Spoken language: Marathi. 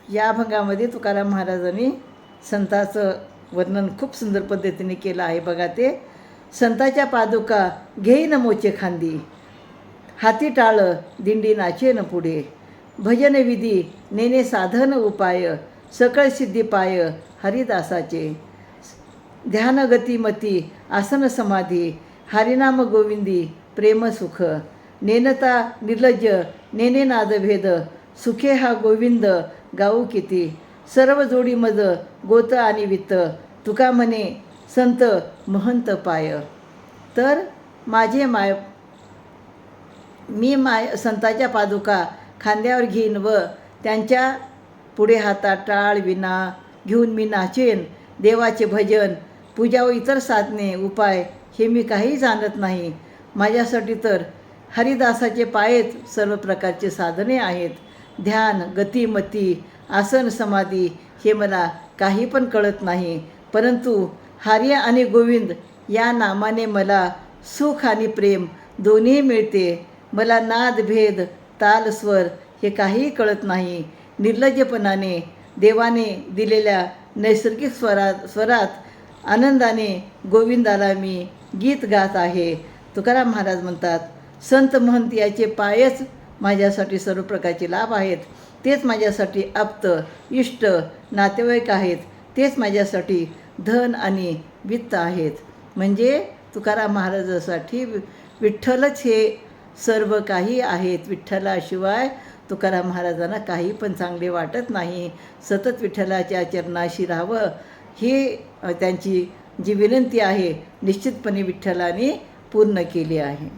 या अभंगामध्ये तुकाराम महाराजांनी संताचं वर्णन खूप सुंदर पद्धतीने केलं आहे बघा. ते संताच्या पादुका घेईन मोचे खांदी, हाती टाळ दिंडी नाचेन पुढे, भजन विधी नेने साधन उपाय, सकळ सिद्धी पाय हरिदासाचे, ध्यान गतिमती आसन समाधी, हरिनाम गोविंदी प्रेम सुख, नेनता निर्लज्ज नेने नादभेद, सुखे हा गोविंद गाऊ किती, सर्व जोडी मज गोत आणि वित्त, तुका म्हणे संत महंत पाय. तर मी संताच्या पादुका खांद्यावर घेईन व त्यांच्या पुढे हातात टाळ विना घेऊन मी नाचेन. देवाचे भजन पूजा व इतर साधने उपाय हे मी काही जाणत नाही. माझ्यासाठी तर हरिदासाचे पायच सर्व प्रकारचे साधने आहेत. ध्यान गतिमती आसन समाधी हे मला काही पण कळत नाही, परंतु हरी आणि गोविंद या नामाने मला सुख आणि प्रेम दोन्ही मिळते. मला नाद भेद ताल स्वर हे काहीही कळत नाही. निर्लज्जपणाने देवाने दिलेल्या नैसर्गिक स्वरात आनंदाने गोविंदाला मी गीत गात आहे. तुकाराम महाराज म्हणतात, संत महंत याचे पायच माझ्यासाठी सर्व प्रकारचे लाभ आहेत. तेच माझ्यासाठी आप्त इष्ट नातेवाईक आहेत. तेच माझ्यासाठी धन आणि वित्त आहेत. म्हणजे तुकाराम महाराजासाठी विठ्ठलच हे सर्व काही आहेत. विठ्ठलाशिवाय तुकाराम महाराजांना काही पण चांगले वाटत नाही. सतत विठ्ठलाच्या चरणाशी राहावं ही त्यांची जी विनंती आहे निश्चितपणे विठ्ठलाने पूर्ण केली आहे.